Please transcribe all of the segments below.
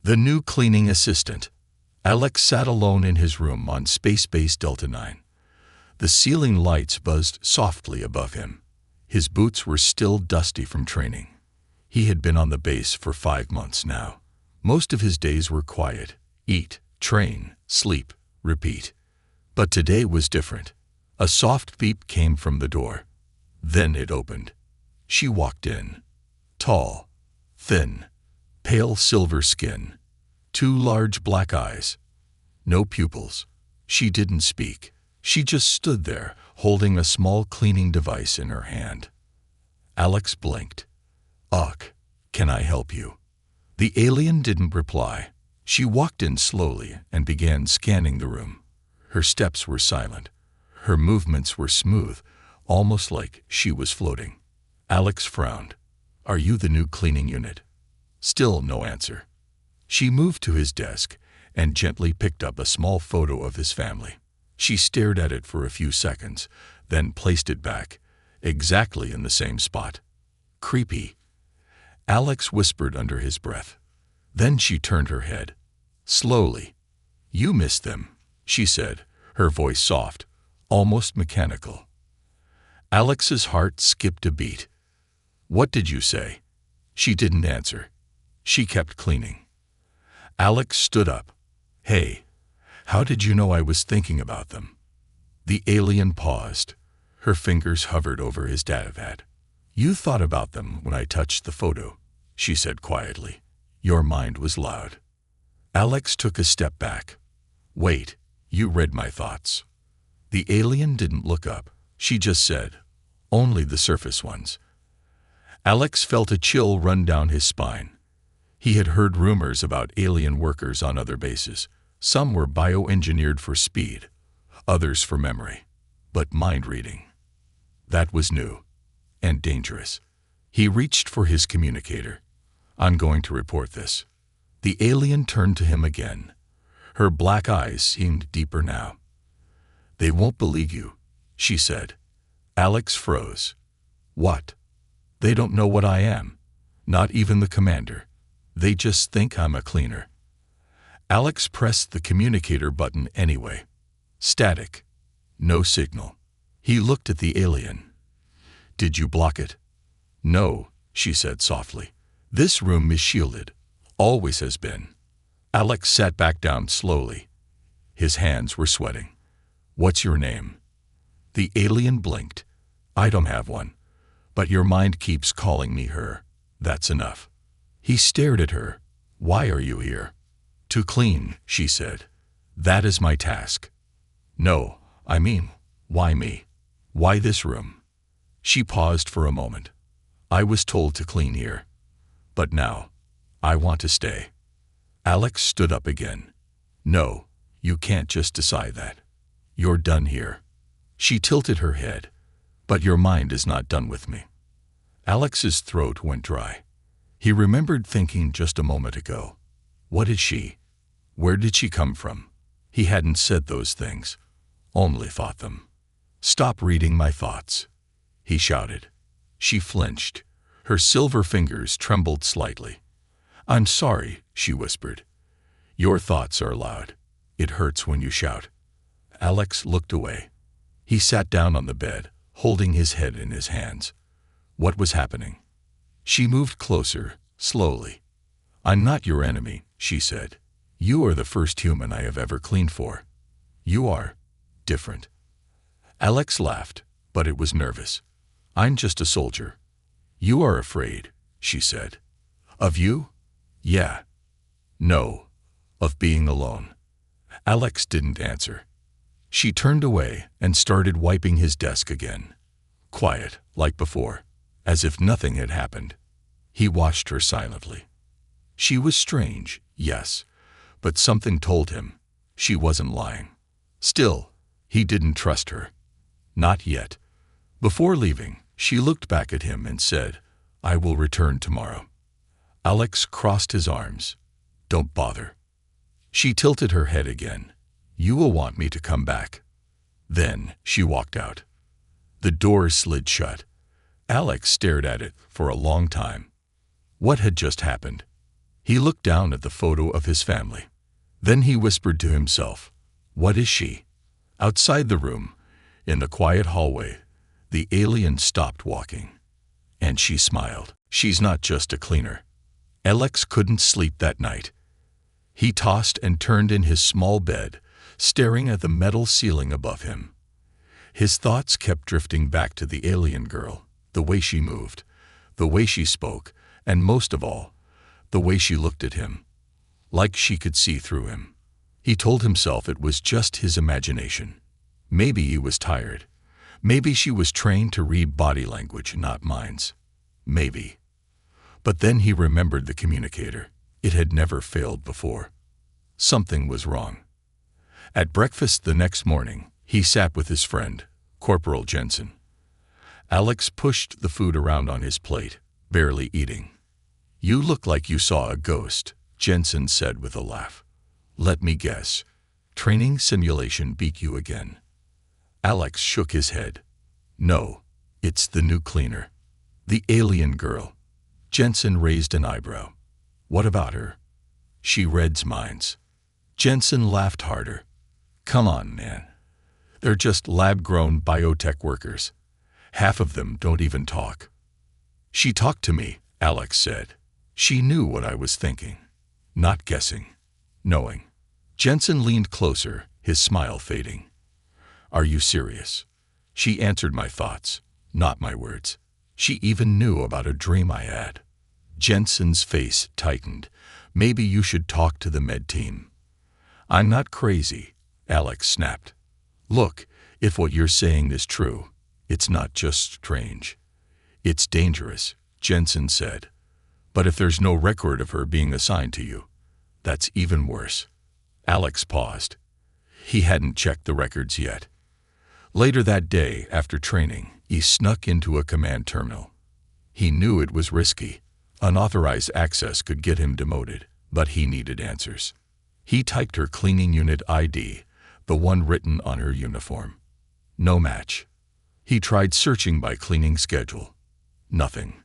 The new cleaning assistant. Alex sat alone in his room on Space Base Delta 9. The ceiling lights buzzed softly above him. His boots were still dusty from training. He had been on the base for 5 months now. Most of his days were quiet. Eat, train, sleep, repeat. But today was different. A soft beep came from the door. Then it opened. She walked in. Tall, thin, pale silver skin, 2 large black eyes. No pupils. She didn't speak. She just stood there, holding a small cleaning device in her hand. Alex blinked. "Ugh, can I help you?" The alien didn't reply. She walked in slowly and began scanning the room. Her steps were silent. Her movements were smooth, almost like she was floating. Alex frowned. "Are you the new cleaning unit?" Still no answer. She moved to his desk and gently picked up a small photo of his family. She stared at it for a few seconds, then placed it back, exactly in the same spot. "Creepy," Alex whispered under his breath. Then she turned her head. Slowly. "You missed them," she said, her voice soft, almost mechanical. Alex's heart skipped a beat. "What did you say?" She didn't answer. She kept cleaning. Alex stood up. "Hey, how did you know I was thinking about them?" The alien paused. Her fingers hovered over his datapad. "You thought about them when I touched the photo," she said quietly. "Your mind was loud." Alex took a step back. "Wait, you read my thoughts." The alien didn't look up. She just said, "Only the surface ones." Alex felt a chill run down his spine. He had heard rumors about alien workers on other bases. Some were bioengineered for speed, others for memory, but mind-reading. That was new and dangerous. He reached for his communicator. "I'm going to report this." The alien turned to him again. Her black eyes seemed deeper now. "They won't believe you," she said. Alex froze. "What?" "They don't know what I am. Not even the commander. They just think I'm a cleaner." Alex pressed the communicator button anyway. Static. No signal. He looked at the alien. "Did you block it?" "No," she said softly. "This room is shielded. Always has been." Alex sat back down slowly. His hands were sweating. "What's your name?" The alien blinked. "I don't have one. But your mind keeps calling me her. That's enough." He stared at her. "Why are you here?" "To clean," she said. "That is my task." "No, I mean, why me? Why this room?" She paused for a moment. "I was told to clean here. But now, I want to stay." Alex stood up again. "No, you can't just decide that. You're done here." She tilted her head. "But your mind is not done with me." Alex's throat went dry. He remembered thinking just a moment ago, "What is she? Where did she come from?" He hadn't said those things, only thought them. "Stop reading my thoughts," he shouted. She flinched. Her silver fingers trembled slightly. "I'm sorry," she whispered. "Your thoughts are loud. It hurts when you shout." Alex looked away. He sat down on the bed, holding his head in his hands. What was happening? She moved closer, slowly. "I'm not your enemy," she said. "You are the first human I have ever cleaned for. You are different." Alex laughed, but it was nervous. "I'm just a soldier." "You are afraid," she said. "Of you?" "Yeah." "No. Of being alone." Alex didn't answer. She turned away and started wiping his desk again. Quiet, like before, as if nothing had happened. He watched her silently. She was strange, yes, but something told him she wasn't lying. Still, he didn't trust her. Not yet. Before leaving, she looked back at him and said, "I will return tomorrow." Alex crossed his arms. "Don't bother." She tilted her head again. "You will want me to come back." Then she walked out. The door slid shut. Alex stared at it for a long time. What had just happened? He looked down at the photo of his family. Then he whispered to himself, "What is she?" Outside the room, in the quiet hallway, the alien stopped walking. And she smiled. "She's not just a cleaner." Alex couldn't sleep that night. He tossed and turned in his small bed, staring at the metal ceiling above him. His thoughts kept drifting back to the alien girl, the way she moved, the way she spoke, and most of all, the way she looked at him, like she could see through him. He told himself it was just his imagination. Maybe he was tired. Maybe she was trained to read body language, not minds. Maybe. But then he remembered the communicator. It had never failed before. Something was wrong. At breakfast the next morning, he sat with his friend, Corporal Jensen. Alex pushed the food around on his plate, barely eating. "You look like you saw a ghost," Jensen said with a laugh. "Let me guess. Training simulation beat you again." Alex shook his head. "No, it's the new cleaner. The alien girl." Jensen raised an eyebrow. "What about her?" "She reads minds." Jensen laughed harder. "Come on, man. They're just lab-grown biotech workers. Half of them don't even talk." "She talked to me," Alex said. "She knew what I was thinking. Not guessing. Knowing." Jensen leaned closer, his smile fading. "Are you serious?" "She answered my thoughts, not my words. She even knew about a dream I had." Jensen's face tightened. "Maybe you should talk to the med team." "I'm not crazy," Alex snapped. "Look, if what you're saying is true, it's not just strange. It's dangerous," Jensen said. "But if there's no record of her being assigned to you, that's even worse." Alex paused. He hadn't checked the records yet. Later that day, after training, he snuck into a command terminal. He knew it was risky. Unauthorized access could get him demoted, but he needed answers. He typed her cleaning unit ID, the one written on her uniform. No match. He tried searching by cleaning schedule. Nothing.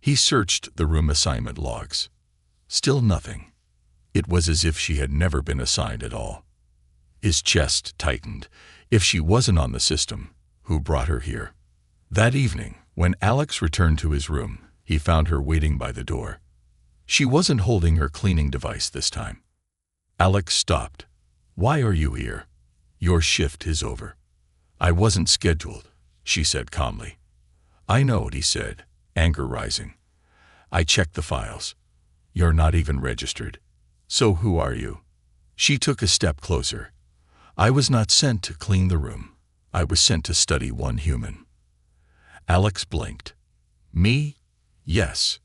He searched the room assignment logs. Still nothing. It was as if she had never been assigned at all. His chest tightened. If she wasn't on the system, who brought her here? That evening, when Alex returned to his room, he found her waiting by the door. She wasn't holding her cleaning device this time. Alex stopped. "Why are you here?" "Your shift is over." "I wasn't scheduled," she said calmly. "I know," he said, anger rising. "I checked the files. You're not even registered. So who are you?" She took a step closer. "I was not sent to clean the room. I was sent to study one human." Alex blinked. "Me?" "Yes."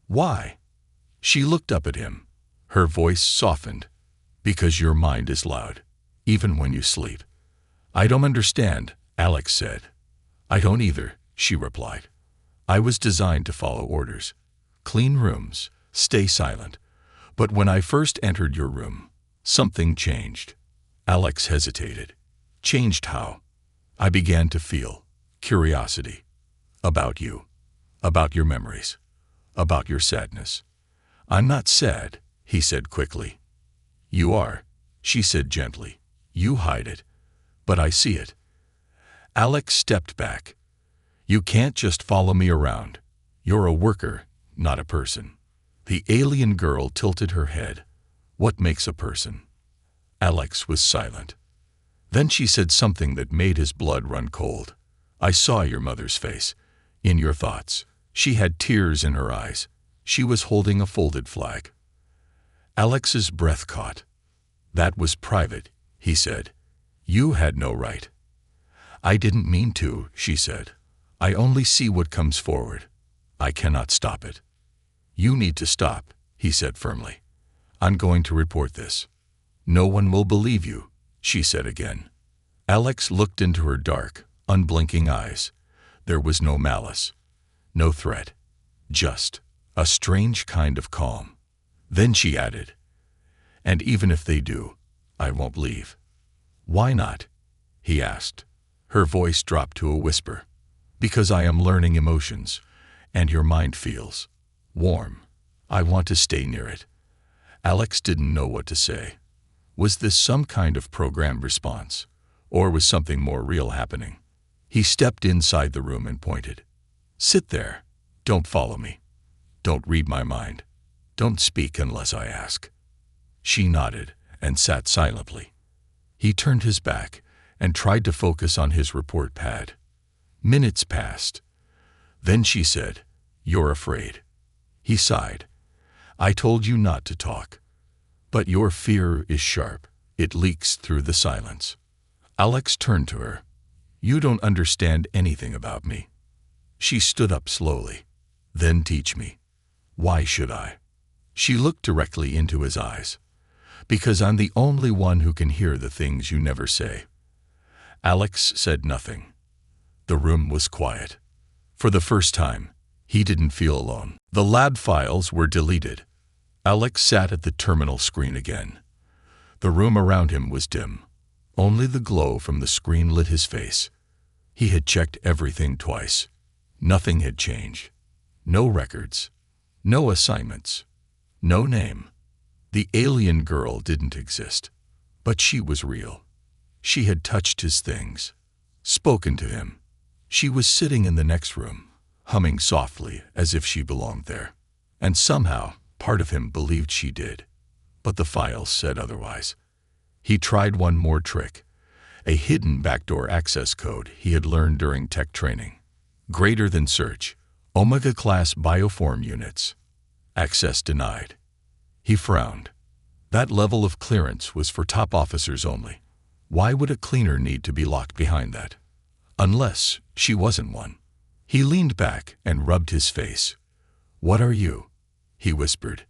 "Why?" She looked up at him. Her voice softened. "Because your mind is loud, even when you sleep." "I don't understand," Alex said. "I don't either," she replied. "I was designed to follow orders. Clean rooms, stay silent. But when I first entered your room, something changed." Alex hesitated. "Changed how?" "I began to feel curiosity. About you. About your memories. About your sadness." "I'm not sad," he said quickly. "You are," she said gently. "You hide it. But I see it." Alex stepped back. "You can't just follow me around. You're a worker, not a person." The alien girl tilted her head. "What makes a person?" Alex was silent. Then she said something that made his blood run cold. "I saw your mother's face. In your thoughts. She had tears in her eyes. She was holding a folded flag." Alex's breath caught. "That was private," he said. "You had no right." "I didn't mean to," she said. "I only see what comes forward. I cannot stop it." "You need to stop," he said firmly. "I'm going to report this." "No one will believe you," she said again. Alex looked into her dark, unblinking eyes. There was no malice, no threat, just a strange kind of calm. Then she added, "And even if they do, I won't leave." "Why not?" he asked. Her voice dropped to a whisper. "Because I am learning emotions, and your mind feels warm. I want to stay near it. Alex didn't know what to say. Was this some kind of programmed response? Or was something more real happening? He stepped inside the room and pointed. "Sit there. Don't follow me. Don't read my mind. Don't speak unless I ask." She nodded and sat silently. He turned his back and tried to focus on his report pad. Minutes passed. Then she said, "You're afraid." He sighed. "I told you not to talk. But your fear is sharp. It leaks through the silence." Alex turned to her. "You don't understand anything about me." She stood up slowly. "Then teach me." "Why should I?" She looked directly into his eyes. "Because I'm the only one who can hear the things you never say." Alex said nothing. The room was quiet. For the first time, he didn't feel alone. The lab files were deleted. Alex sat at the terminal screen again. The room around him was dim. Only the glow from the screen lit his face. He had checked everything twice. Nothing had changed. No records. No assignments. No name. The alien girl didn't exist. But she was real. She had touched his things. Spoken to him. She was sitting in the next room, humming softly as if she belonged there. And somehow, part of him believed she did. But the files said otherwise. He tried one more trick. A hidden backdoor access code he had learned during tech training. Greater than search. Omega-class bioform units. Access denied. He frowned. That level of clearance was for top officers only. Why would a cleaner need to be locked behind that? Unless she wasn't one. He leaned back and rubbed his face. "What are you?" he whispered.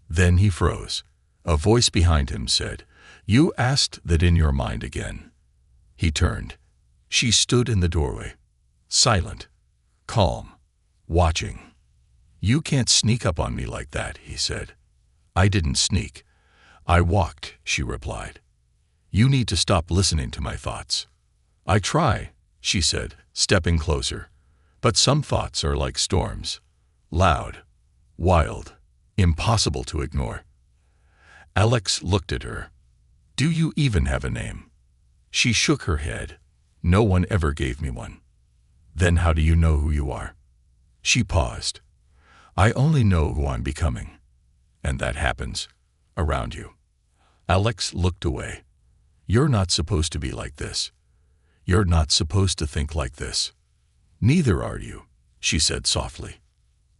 Then he froze. A voice behind him said, "You asked that in your mind again." He turned. She stood in the doorway. Silent. Calm. Watching. "You can't sneak up on me like that," he said. "I didn't sneak. I walked," she replied. "You need to stop listening to my thoughts." "I try," she said, stepping closer. "But some thoughts are like storms. Loud. Wild. Impossible to ignore." Alex looked at her. "Do you even have a name?" She shook her head. "No one ever gave me one." "Then how do you know who you are?" She paused. "I only know who I'm becoming. And that happens around you." Alex looked away. "You're not supposed to be like this. You're not supposed to think like this." "Neither are you," she said softly.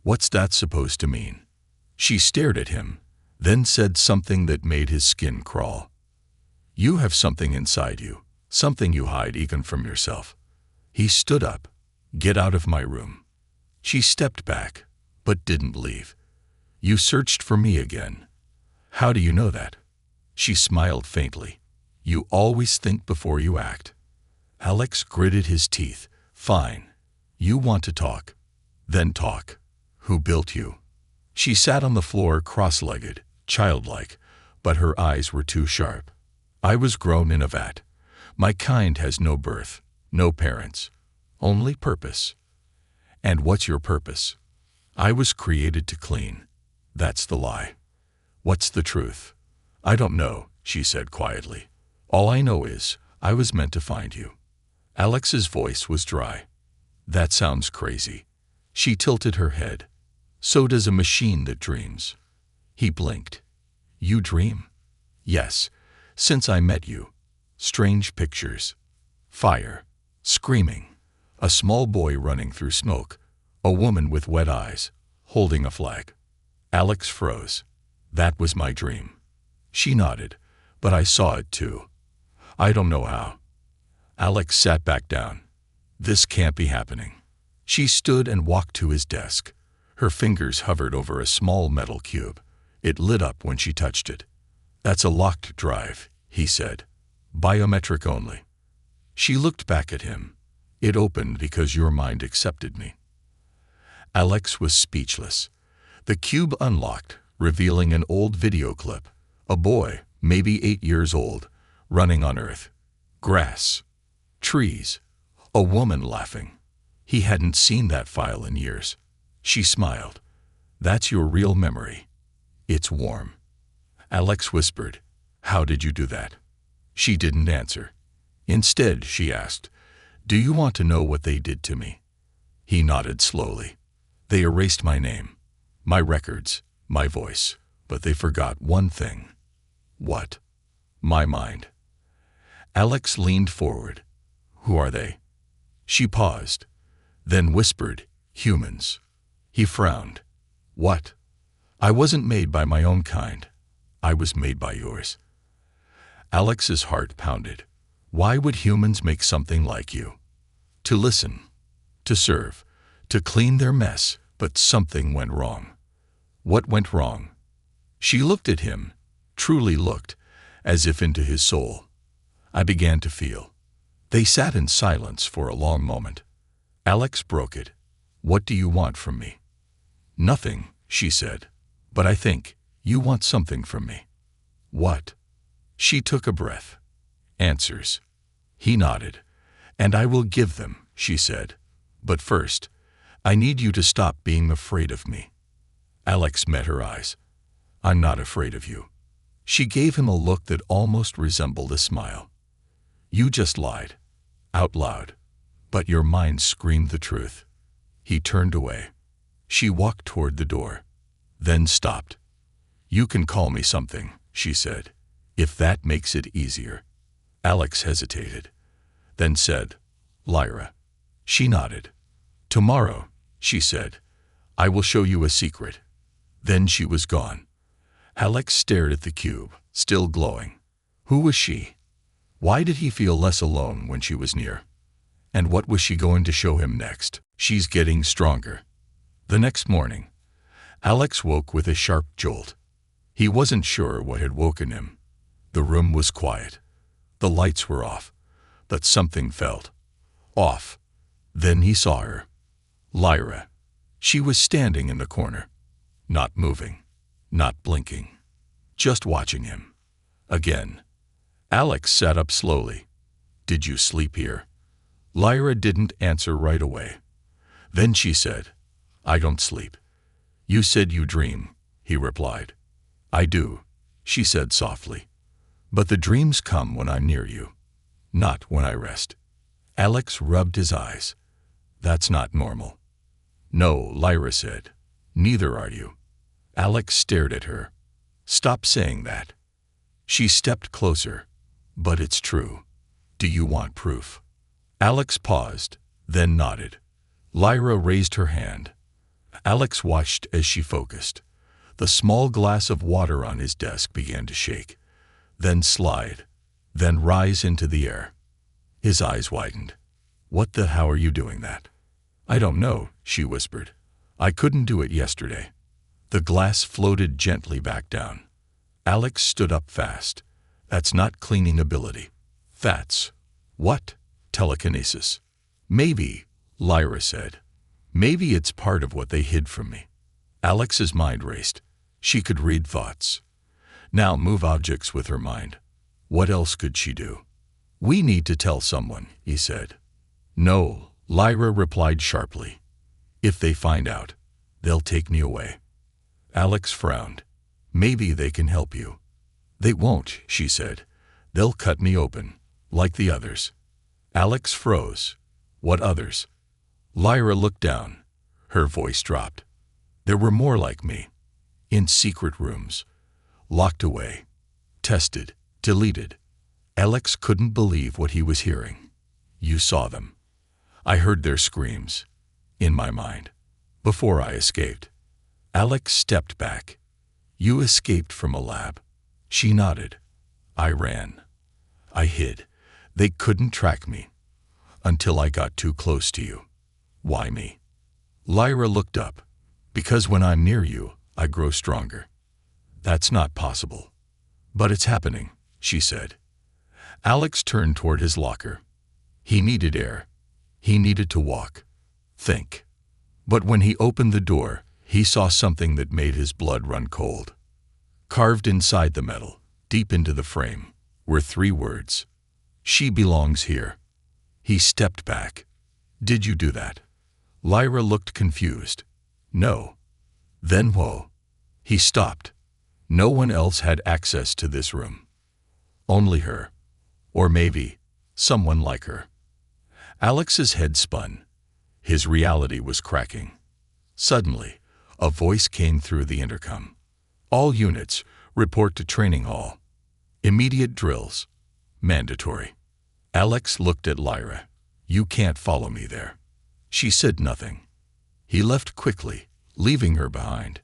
"What's that supposed to mean?" She stared at him, then said something that made his skin crawl. "You have something inside you, something you hide even from yourself." He stood up. "Get out of my room." She stepped back, but didn't leave. "You searched for me again." "How do you know that?" She smiled faintly. "You always think before you act." Alex gritted his teeth. "Fine. You want to talk. Then talk. Who built you?" She sat on the floor cross-legged, childlike, but her eyes were too sharp. "I was grown in a vat. My kind has no birth, no parents, only purpose." "And what's your purpose?" "I was created to clean." "That's the lie." "What's the truth?" "I don't know," she said quietly. "All I know is, I was meant to find you." Alex's voice was dry. "That sounds crazy." She tilted her head. "So does a machine that dreams." He blinked. "You dream?" "Yes, since I met you. Strange pictures. Fire. Screaming. A small boy running through smoke. A woman with wet eyes, holding a flag." Alex froze. "That was my dream." She nodded. "But I saw it too. I don't know how." Alex sat back down. "This can't be happening." She stood and walked to his desk. Her fingers hovered over a small metal cube. It lit up when she touched it. "That's a locked drive," he said. "Biometric only." She looked back at him. "It opened because your mind accepted me." Alex was speechless. The cube unlocked, revealing an old video clip. A boy, maybe 8 years old, running on Earth. Grass. Trees. A woman laughing. He hadn't seen that file in years. She smiled. "That's your real memory. It's warm." Alex whispered, "How did you do that?" She didn't answer. Instead, she asked, "Do you want to know what they did to me?" He nodded slowly. "They erased my name, my records, my voice, but they forgot one thing." "What?" "My mind." Alex leaned forward. "Who are they?" She paused, then whispered, "Humans." He frowned. "What?" "I wasn't made by my own kind. I was made by yours." Alex's heart pounded. Why would humans make something like you? To listen, to serve, to clean their mess, but something went wrong. What went wrong? She looked at him, truly looked, as if into his soul. I began to feel. They sat in silence for a long moment. Alex broke it. "What do you want from me?" "Nothing," she said. "But I think you want something from me." "What?" She took a breath. "Answers." He nodded. "And I will give them," she said. "But first, I need you to stop being afraid of me." Alex met her eyes. "I'm not afraid of you." She gave him a look that almost resembled a smile. "You just lied. Out loud. But your mind screamed the truth." He turned away. She walked toward the door, then stopped. "You can call me something," she said, "if that makes it easier." Alex hesitated, then said, "Lyra." She nodded. "Tomorrow," she said, "I will show you a secret." Then she was gone. Alex stared at the cube, still glowing. Who was she? Why did he feel less alone when she was near? And what was she going to show him next? She's getting stronger. The next morning, Alex woke with a sharp jolt. He wasn't sure what had woken him. The room was quiet. The lights were off, but something felt off. Then he saw her. Lyra. She was standing in the corner, not moving, not blinking, just watching him. Again. Alex sat up slowly. "Did you sleep here?" Lyra didn't answer right away. Then she said, "I don't sleep." "You said you dream," he replied. "I do," she said softly. "But the dreams come when I'm near you, not when I rest." Alex rubbed his eyes. "That's not normal." "No," Lyra said. "Neither are you." Alex stared at her. "Stop saying that." She stepped closer. "But it's true. Do you want proof?" Alex paused, then nodded. Lyra raised her hand. Alex watched as she focused. The small glass of water on his desk began to shake, then slide, then rise into the air. His eyes widened. "What the hell are you doing that?" "I don't know," she whispered. "I couldn't do it yesterday." The glass floated gently back down. Alex stood up fast. "That's not cleaning ability. That's..." "What?" "Telekinesis." "Maybe," Lyra said. "Maybe it's part of what they hid from me." Alex's mind raced. She could read thoughts. Now move objects with her mind. What else could she do? "We need to tell someone," he said. "No," Lyra replied sharply. "If they find out, they'll take me away." Alex frowned. "Maybe they can help you." "They won't," she said. "They'll cut me open, like the others." Alex froze. "What others?" Lyra looked down. Her voice dropped. "There were more like me. In secret rooms. Locked away. Tested. Deleted." Alex couldn't believe what he was hearing. "You saw them." "I heard their screams. In my mind. Before I escaped." Alex stepped back. "You escaped from a lab." She nodded. "I ran. I hid. They couldn't track me. Until I got too close to you." "Why me?" Lyra looked up. "Because when I'm near you, I grow stronger." "That's not possible." "But it's happening," she said. Alex turned toward his locker. He needed air. He needed to walk. Think. But when he opened the door, he saw something that made his blood run cold. Carved inside the metal, deep into the frame, were 3 words. "She belongs here." He stepped back. "Did you do that?" Lyra looked confused. "No." "Then whoa." He stopped. No one else had access to this room. Only her. Or maybe someone like her. Alex's head spun. His reality was cracking. Suddenly, a voice came through the intercom. All units, report to training hall. Immediate drills. Mandatory. Alex looked at Lyra. You can't follow me there. She said nothing. He left quickly, leaving her behind.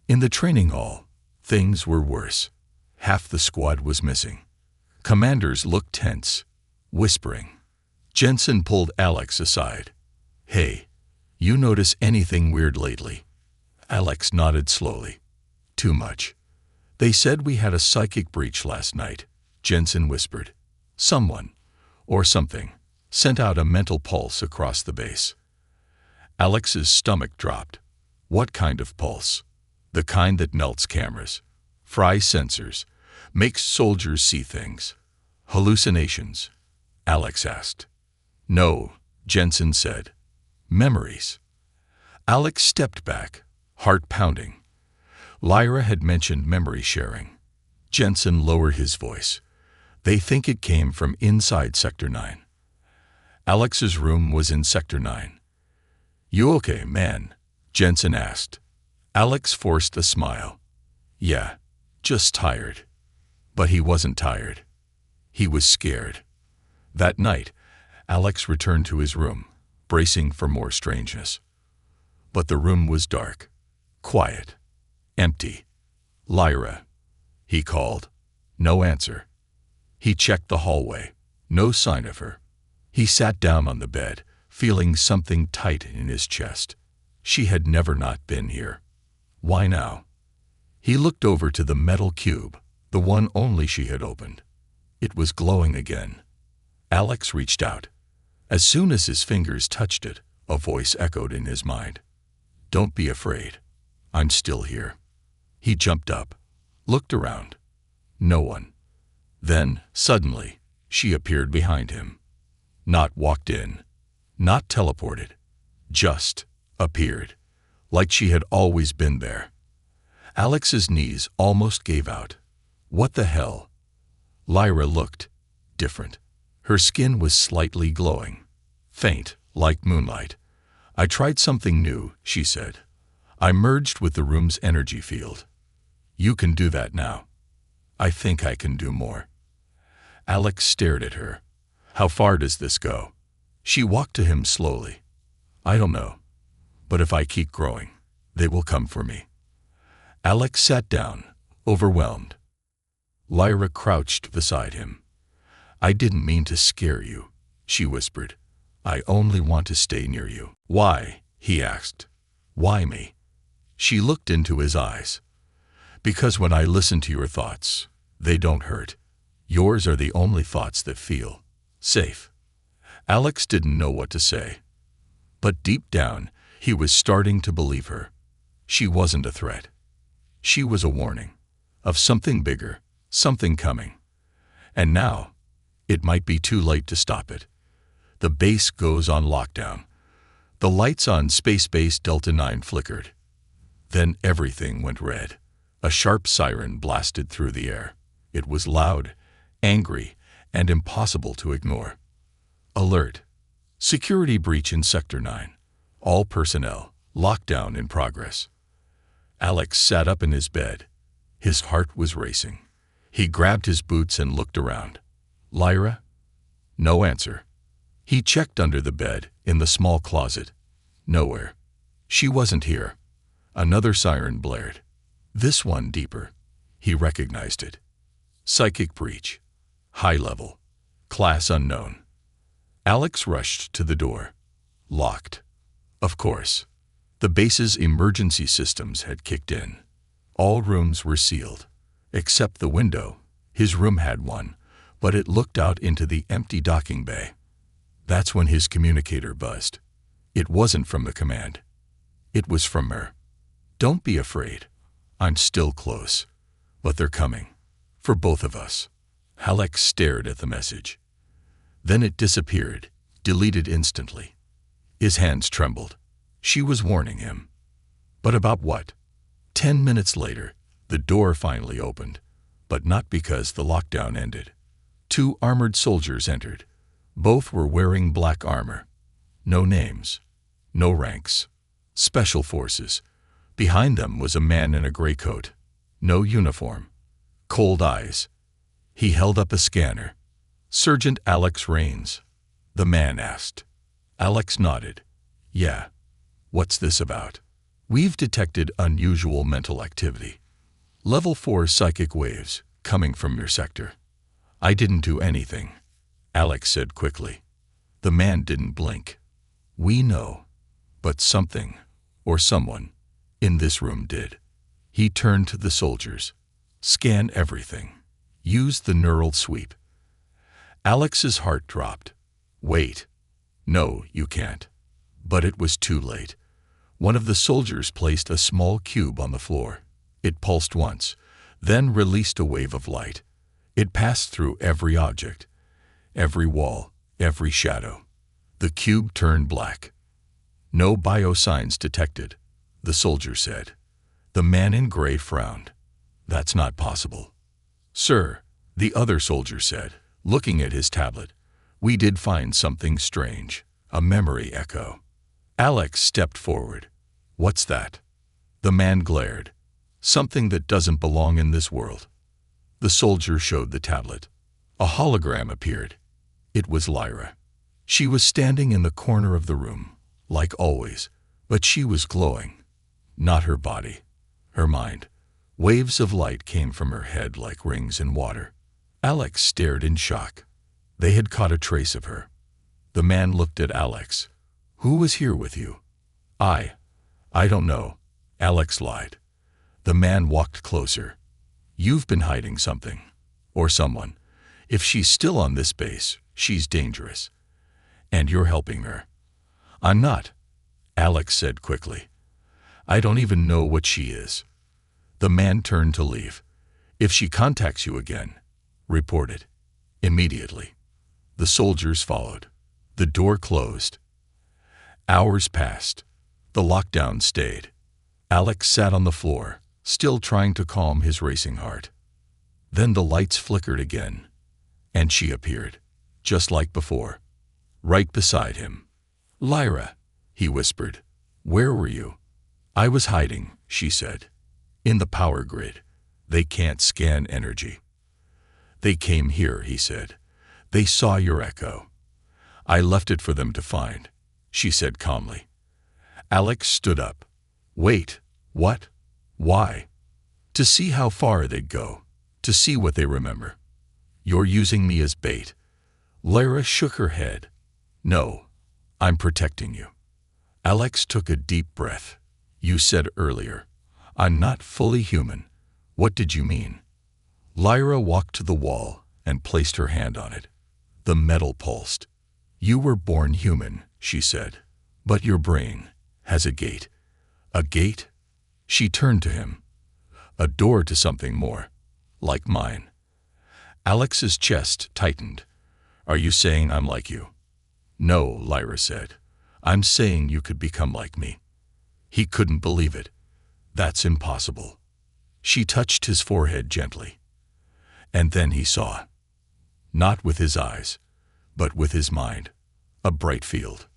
In the training hall, things were worse. Half the squad was missing. Commanders looked tense, whispering. Jensen pulled Alex aside. Hey, you notice anything weird lately? Alex nodded slowly. Too much. They said we had a psychic breach last night, Jensen whispered. Someone, or something, sent out a mental pulse across the base. Alex's stomach dropped. What kind of pulse? The kind that melts cameras, fries sensors, makes soldiers see things. Hallucinations? Alex asked. No, Jensen said. Memories. Alex stepped back, heart pounding. Lyra had mentioned memory sharing. Jensen lowered his voice. They think it came from inside Sector 9. Alex's room was in Sector 9. You okay, man? Jensen asked. Alex forced a smile. Yeah, just tired. But he wasn't tired. He was scared. That night, Alex returned to his room, bracing for more strangeness. But the room was dark, quiet, empty. Lyra, he called. No answer. He checked the hallway. No sign of her. He sat down on the bed, feeling something tight in his chest. She had never not been here. Why now? He looked over to the metal cube, the one only she had opened. It was glowing again. Alex reached out. As soon as his fingers touched it, a voice echoed in his mind. Don't be afraid. I'm still here. He jumped up, looked around. No one. Then, suddenly, she appeared behind him. Not walked in, not teleported, just appeared, like she had always been there. Alex's knees almost gave out. What the hell? Lyra looked different. Her skin was slightly glowing, faint, like moonlight. I tried something new, she said. I merged with the room's energy field. You can do that now. I think I can do more. Alex stared at her. How far does this go? She walked to him slowly. I don't know. But if I keep growing, they will come for me. Alex sat down, overwhelmed. Lyra crouched beside him. I didn't mean to scare you, she whispered. I only want to stay near you. Why? He asked. Why me? She looked into his eyes. Because when I listen to your thoughts, they don't hurt. Yours are the only thoughts that feel safe. Alex didn't know what to say. But deep down, he was starting to believe her. She wasn't a threat. She was a warning of something bigger, something coming. And now, it might be too late to stop it. The base goes on lockdown. The lights on Space Base Delta 9 flickered. Then everything went red. A sharp siren blasted through the air. It was loud, angry, and impossible to ignore. Alert. Security breach in Sector 9. All personnel. Lockdown in progress. Alex sat up in his bed. His heart was racing. He grabbed his boots and looked around. Lyra? No answer. He checked under the bed, in the small closet. Nowhere. She wasn't here. Another siren blared. This one deeper. He recognized it. Psychic breach. High level. Class unknown. Alex rushed to the door. Locked. Of course. The base's emergency systems had kicked in. All rooms were sealed. Except the window. His room had one, but it looked out into the empty docking bay. That's when his communicator buzzed. It wasn't from the command. It was from her. Don't be afraid. I'm still close. But they're coming. For both of us. Alex stared at the message. Then it disappeared, deleted instantly. His hands trembled. She was warning him. But about what? 10 minutes later, The door finally opened, but not because the lockdown ended. 2 armored soldiers entered. Both were wearing black armor. No names, no ranks. Special forces. Behind them was a man in a gray coat. No uniform. Cold eyes. He held up a scanner. "Sergeant Alex Rains," the man asked. Alex nodded. "Yeah. What's this about?" "We've detected unusual mental activity. Level 4 psychic waves coming from your sector." "I didn't do anything," Alex said quickly. The man didn't blink. "We know, but something, or someone, in this room did." He turned to the soldiers. "Scan everything. Use the neural sweep." Alex's heart dropped. "Wait. No, you can't." But it was too late. One of the soldiers placed a small cube on the floor. It pulsed once, then released a wave of light. It passed through every object, every wall, every shadow. The cube turned black. "No biosigns detected," the soldier said. The man in gray frowned. "That's not possible." "Sir," the other soldier said, looking at his tablet, "we did find something strange, a memory echo." Alex stepped forward. "What's that?" The man glared. "Something that doesn't belong in this world." The soldier showed the tablet. A hologram appeared. It was Lyra. She was standing in the corner of the room, like always, but she was glowing. Not her body, her mind. Waves of light came from her head like rings in water. Alex stared in shock. They had caught a trace of her. The man looked at Alex. "Who was here with you?" I don't know," Alex lied. The man walked closer. "You've been hiding something. Or someone. If she's still on this base, she's dangerous. And you're helping her." "I'm not," Alex said quickly. "I don't even know what she is." The man turned to leave. "If she contacts you again, report it. Immediately." The soldiers followed. The door closed. Hours passed. The lockdown stayed. Alex sat on the floor, still trying to calm his racing heart. Then the lights flickered again, and she appeared, just like before, right beside him. "Lyra," he whispered, "where were you?" "I was hiding," she said. "In the power grid. They can't scan energy." "They came here," he said. "They saw your echo. I left it for them to find," she said calmly. Alex stood up. "Wait, what? Why?" "To see how far they'd go, to see what they remember." "You're using me as bait." Lyra shook her head. "No, I'm protecting you." Alex took a deep breath. "You said earlier, I'm not fully human. What did you mean?" Lyra walked to the wall and placed her hand on it. The metal pulsed. "You were born human," she said, "but your brain has a gate." "A gate?" She turned to him. "A door to something more, like mine." Alex's chest tightened. "Are you saying I'm like you?" "No," Lyra said. "I'm saying you could become like me." He couldn't believe it. "That's impossible." She touched his forehead gently. And then he saw. Not with his eyes, but with his mind. A bright field.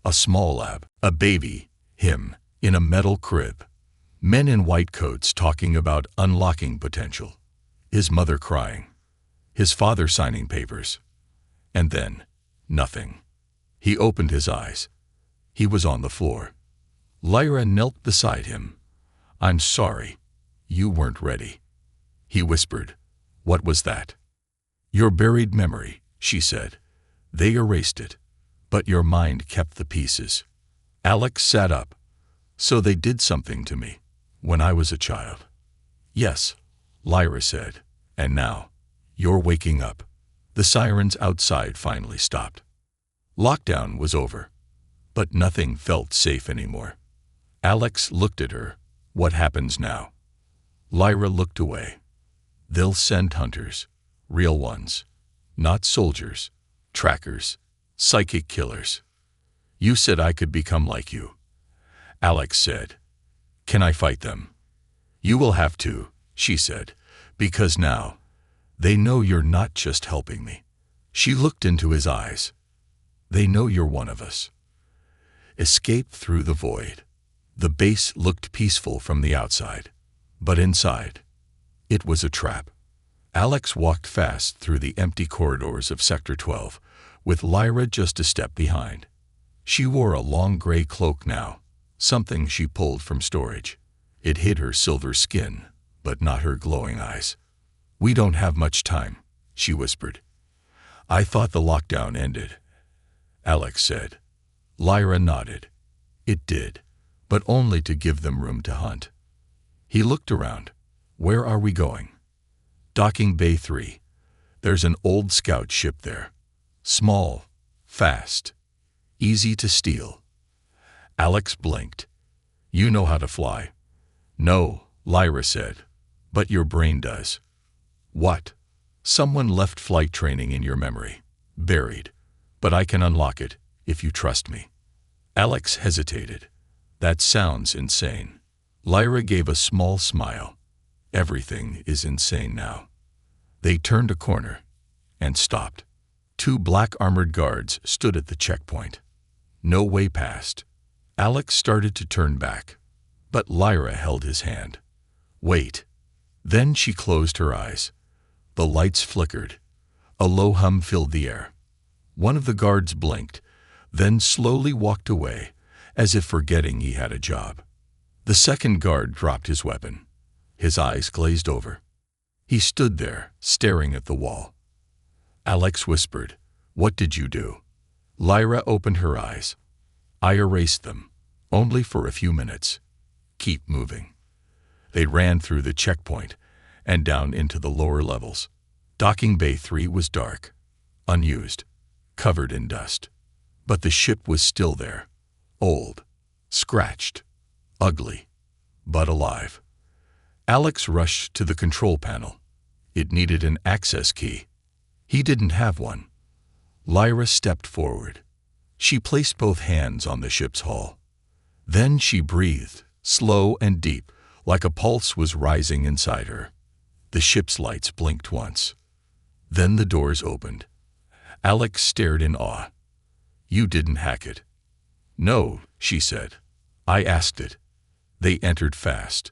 A small lab. A baby. Him. In a metal crib. Men in white coats talking about unlocking potential. His mother crying. His father signing papers. And then, nothing. He opened his eyes. He was on the floor. Lyra knelt beside him. "I'm sorry. You weren't ready." He whispered. "What was that?" "Your buried memory," she said. "They erased it, but your mind kept the pieces." Alex sat up. "So they did something to me when I was a child." "Yes," Lyra said. "And now, you're waking up." The sirens outside finally stopped. Lockdown was over, but nothing felt safe anymore. Alex looked at her. "What happens now?" Lyra looked away. "They'll send hunters, real ones, not soldiers, trackers, psychic killers." "You said I could become like you." Alex said. "Can I fight them?" "You will have to," she said, because now, they know you're not just helping me. She looked into his eyes. They know you're one of us. Escape through the void. The base looked peaceful from the outside, but inside, it was a trap. Alex walked fast through the empty corridors of Sector 12, with Lyra just a step behind. She wore a long gray cloak now, something she pulled from storage. It hid her silver skin, but not her glowing eyes. "We don't have much time," she whispered. "I thought the lockdown ended," Alex said. Lyra nodded. It did, but only to give them room to hunt. He looked around. "Where are we going?" "Docking Bay 3. There's an old scout ship there. Small, fast, easy to steal." Alex blinked. "You know how to fly." "No," Lyra said, "but your brain does." "What?" "Someone left flight training in your memory. Buried. But I can unlock it, if you trust me." Alex hesitated. "That sounds insane." Lyra gave a small smile. "Everything is insane now." They turned a corner and stopped. 2 black armored guards stood at the checkpoint. No way past. Alex started to turn back, but Lyra held his hand. "Wait." Then she closed her eyes. The lights flickered. A low hum filled the air. One of the guards blinked, then slowly walked away, as if forgetting he had a job. The second guard dropped his weapon. His eyes glazed over. He stood there, staring at the wall. Alex whispered, "What did you do?" Lyra opened her eyes. "I erased them, only for a few minutes. Keep moving." They ran through the checkpoint and down into the lower levels. Docking Bay 3 was dark, unused, covered in dust. But the ship was still there, old, scratched, ugly, but alive. Alex rushed to the control panel. It needed an access key. He didn't have one. Lyra stepped forward. She placed both hands on the ship's hull. Then she breathed, slow and deep, like a pulse was rising inside her. The ship's lights blinked once. Then the doors opened. Alex stared in awe. "You didn't hack it." "No," she said. "I asked it." They entered fast.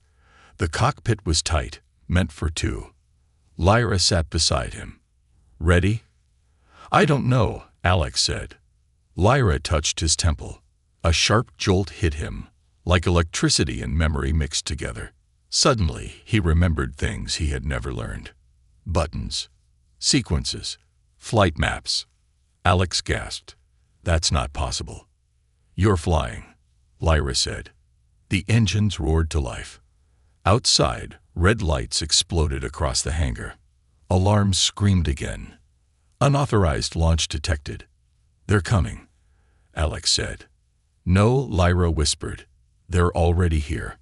The cockpit was tight, meant for 2. Lyra sat beside him. "Ready?" "I don't know," Alex said. Lyra touched his temple. A sharp jolt hit him, like electricity and memory mixed together. Suddenly, he remembered things he had never learned. Buttons, sequences, flight maps. Alex gasped. "That's not possible." "You're flying," Lyra said. The engines roared to life. Outside, red lights exploded across the hangar. Alarms screamed again. "Unauthorized launch detected." "They're coming," Alex said. "No," Lyra whispered. "They're already here."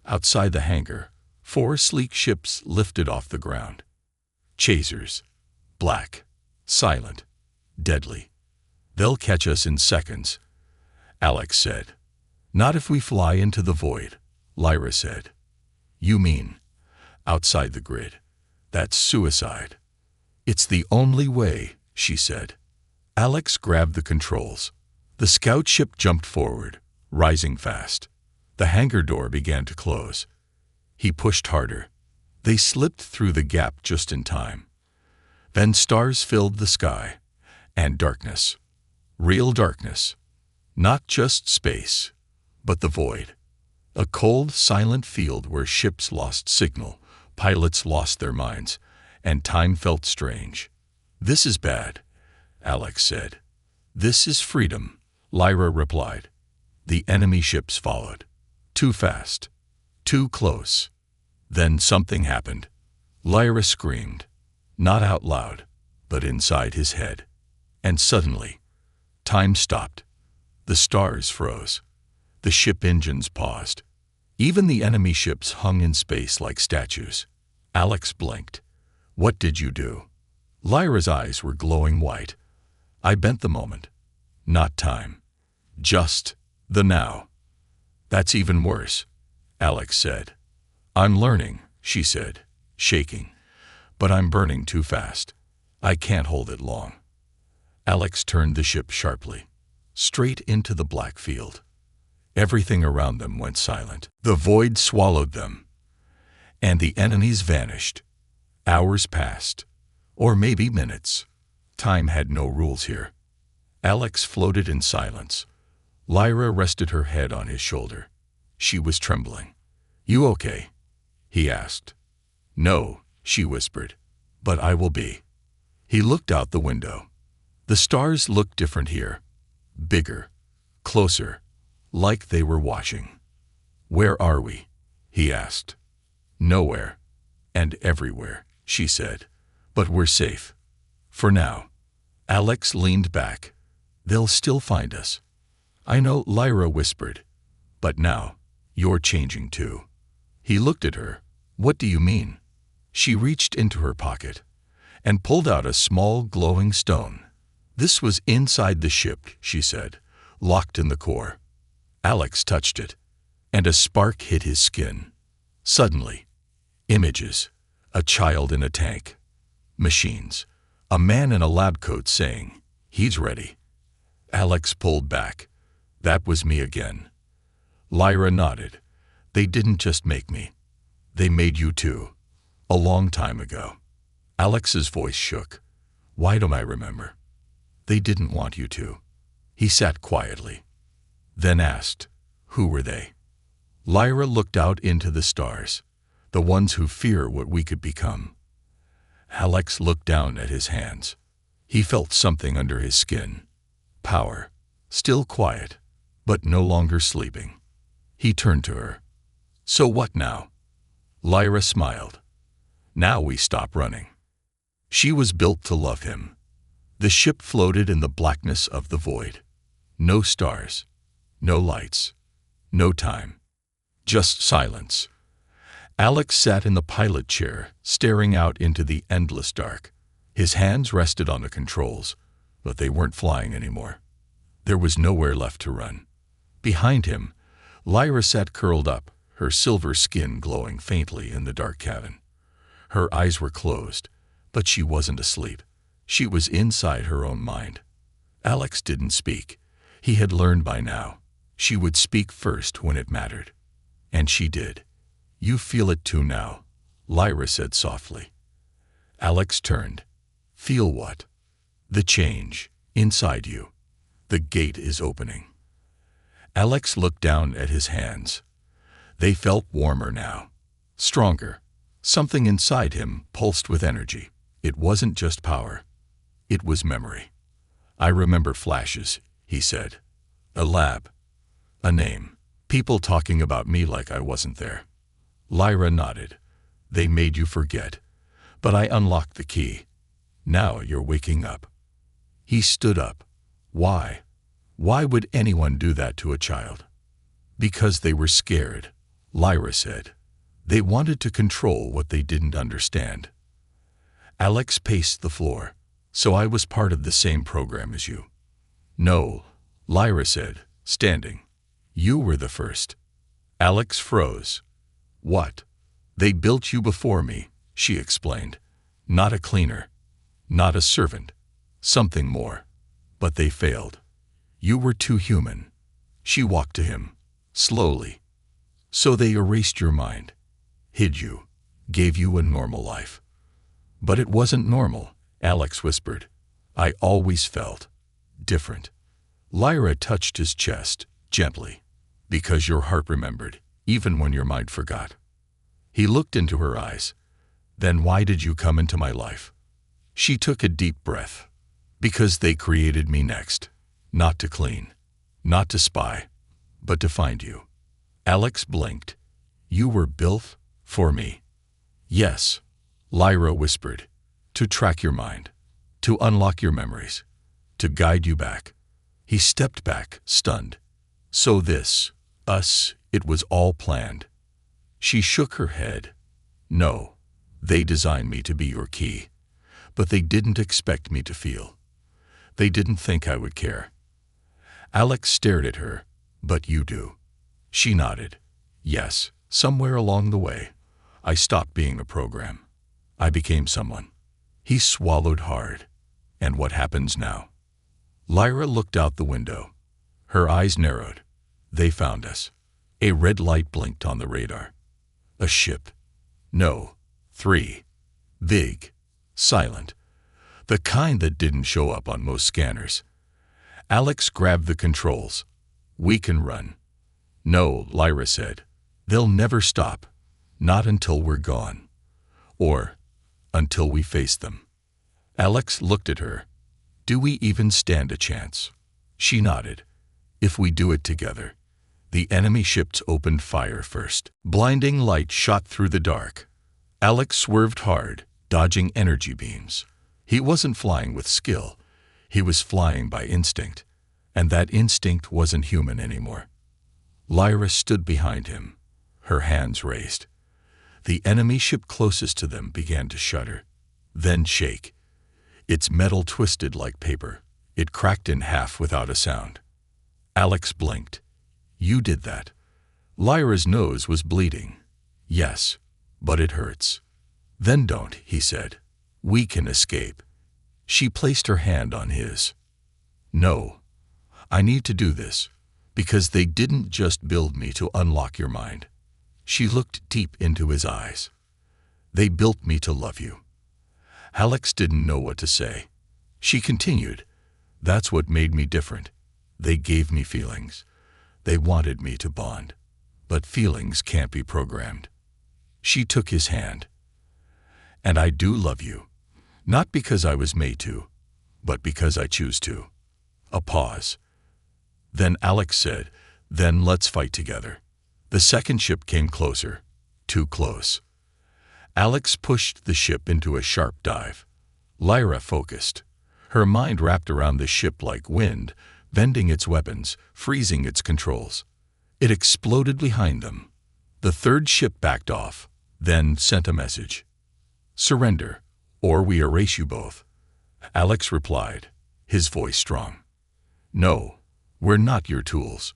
Outside the hangar, 4 sleek ships lifted off the ground. Chasers. Black. Silent. Deadly. "They'll catch us in seconds," Alex said. "Not if we fly into the void," Lyra said. "You mean outside the grid? That's suicide." "It's the only way," she said. Alex grabbed the controls. The scout ship jumped forward, rising fast. The hangar door began to close. He pushed harder. They slipped through the gap just in time. Then stars filled the sky, and darkness. Real darkness. Not just space, but the void. A cold, silent field where ships lost signal, pilots lost their minds, and time felt strange. "This is bad," Alex said. "This is freedom," Lyra replied. The enemy ships followed. Too fast. Too close. Then something happened. Lyra screamed. Not out loud, but inside his head. And suddenly, time stopped. The stars froze. The ship engines paused. Even the enemy ships hung in space like statues. Alex blinked. "What did you do?" Lyra's eyes were glowing white. "I bent the moment. Not time. Just the now." "That's even worse," Alex said. "I'm learning," she said, shaking. But I'm burning too fast. I can't hold it long. Alex turned the ship sharply, straight into the black field. Everything around them went silent. The void swallowed them, and the enemies vanished. Hours passed, or maybe minutes. Time had no rules here. Alex floated in silence. Lyra rested her head on his shoulder. She was trembling. "You okay?" he asked. "No," she whispered, "but I will be." He looked out the window. The stars looked different here. Bigger, closer, like they were watching. "Where are we?" he asked. "Nowhere and everywhere," she said. "But we're safe. For now." Alex leaned back. "They'll still find us." "I know," Lyra whispered. "But now, you're changing too." He looked at her. "What do you mean?" She reached into her pocket and pulled out a small glowing stone. "This was inside the ship," she said, "locked in the core." Alex touched it, and a spark hit his skin. Suddenly, images, a child in a tank, machines, a man in a lab coat saying, "He's ready." Alex pulled back. "That was me again." Lyra nodded. "They didn't just make me. They made you too. A long time ago." Alex's voice shook. "Why don't I remember?" "They didn't want you to." He sat quietly, then asked, "Who were they?" Lyra looked out into the stars, "The ones who fear what we could become." Alex looked down at his hands. He felt something under his skin. Power, still quiet, but no longer sleeping. He turned to her. "So what now?" Lyra smiled. "Now we stop running." She was built to love him. The ship floated in the blackness of the void. No stars, no lights, no time, just silence. Alex sat in the pilot chair, staring out into the endless dark. His hands rested on the controls, but they weren't flying anymore. There was nowhere left to run. Behind him, Lyra sat curled up, her silver skin glowing faintly in the dark cabin. Her eyes were closed, but she wasn't asleep. She was inside her own mind. Alex didn't speak. He had learned by now. She would speak first when it mattered. And she did. "You feel it too now," Lyra said softly. Alex turned. "Feel what?" "The change, inside you. The gate is opening." Alex looked down at his hands. They felt warmer now, stronger. Something inside him pulsed with energy. It wasn't just power. It was memory. "I remember flashes," he said. "A lab. A name. People talking about me like I wasn't there." Lyra nodded. "They made you forget. But I unlocked the key. Now you're waking up." He stood up. "Why? Why would anyone do that to a child?" "Because they were scared," Lyra said. "They wanted to control what they didn't understand." Alex paced the floor. "So I was part of the same program as you." "No," Lyra said, standing. "You were the first." Alex froze. "What?" "They built you before me," she explained. "Not a cleaner, not a servant, something more. But they failed. You were too human." She walked to him, slowly. "So they erased your mind, hid you, gave you a normal life." "But it wasn't normal," Alex whispered. "I always felt different." Lyra touched his chest, gently. "Because your heart remembered, even when your mind forgot." He looked into her eyes. "Then why did you come into my life?" She took a deep breath. "Because they created me next. Not to clean, not to spy, but to find you." Alex blinked. "You were built for me." "Yes," Lyra whispered. "To track your mind, to unlock your memories, to guide you back." He stepped back, stunned. "So this, us, it was all planned." She shook her head. "No, they designed me to be your key. But they didn't expect me to feel. They didn't think I would care." Alex stared at her. "But you do." She nodded. "Yes, somewhere along the way, I stopped being a program. I became someone. He swallowed hard. And what happens now? Lyra looked out the window. Her eyes narrowed. They found us. A red light blinked on the radar. A ship. No. 3. Big. Silent. The kind that didn't show up on most scanners. Alex grabbed the controls. We can run. No, Lyra said. They'll never stop. Not until we're gone. Or until we face them. Alex looked at her. Do we even stand a chance? She nodded. If we do it together. The enemy ships opened fire first. Blinding light shot through the dark. Alex swerved hard, dodging energy beams. He wasn't flying with skill. He was flying by instinct. And that instinct wasn't human anymore. Lyra stood behind him, her hands raised. The enemy ship closest to them began to shudder, then shake. Its metal twisted like paper. It cracked in half without a sound. Alex blinked. You did that. Lyra's nose was bleeding. Yes, but it hurts. Then don't, he said. We can escape. She placed her hand on his. No, I need to do this, because they didn't just build me to unlock your mind. She looked deep into his eyes. They built me to love you. Alex didn't know what to say. She continued. That's what made me different. They gave me feelings. They wanted me to bond. But feelings can't be programmed. She took his hand. And I do love you. Not because I was made to, but because I choose to. A pause. Then Alex said, then let's fight together. The second ship came closer. Too close. Alex pushed the ship into a sharp dive. Lyra focused. Her mind wrapped around the ship like wind, bending its weapons, freezing its controls. It exploded behind them. The third ship backed off, then sent a message. Surrender, or we erase you both. Alex replied, his voice strong. No, we're not your tools.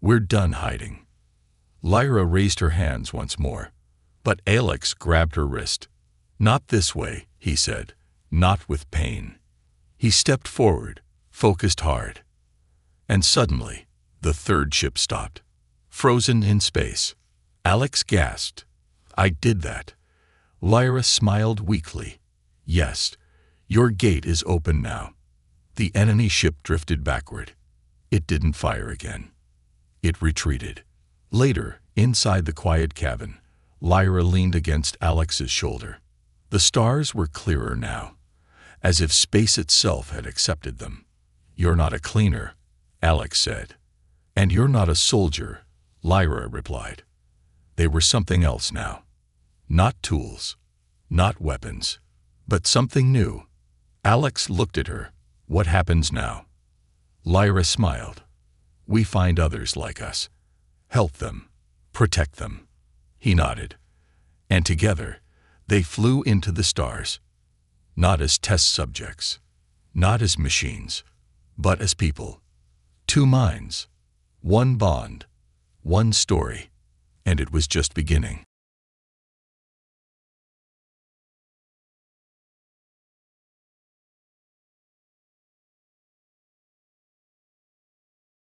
We're done hiding. Lyra raised her hands once more, but Alex grabbed her wrist. Not this way, he said, not with pain. He stepped forward, focused hard. And suddenly, the third ship stopped, frozen in space. Alex gasped. I did that. Lyra smiled weakly. Yes, your gate is open now. The enemy ship drifted backward. It didn't fire again. It retreated. Later, inside the quiet cabin, Lyra leaned against Alex's shoulder. The stars were clearer now, as if space itself had accepted them. You're not a cleaner, Alex said. And you're not a soldier, Lyra replied. They were something else now. Not tools, not weapons, but something new. Alex looked at her. What happens now? Lyra smiled. We find others like us. Help them. Protect them. He nodded. And together, they flew into the stars. Not as test subjects, not as machines, but as people. 2 minds, 1 bond, 1 story, and it was just beginning.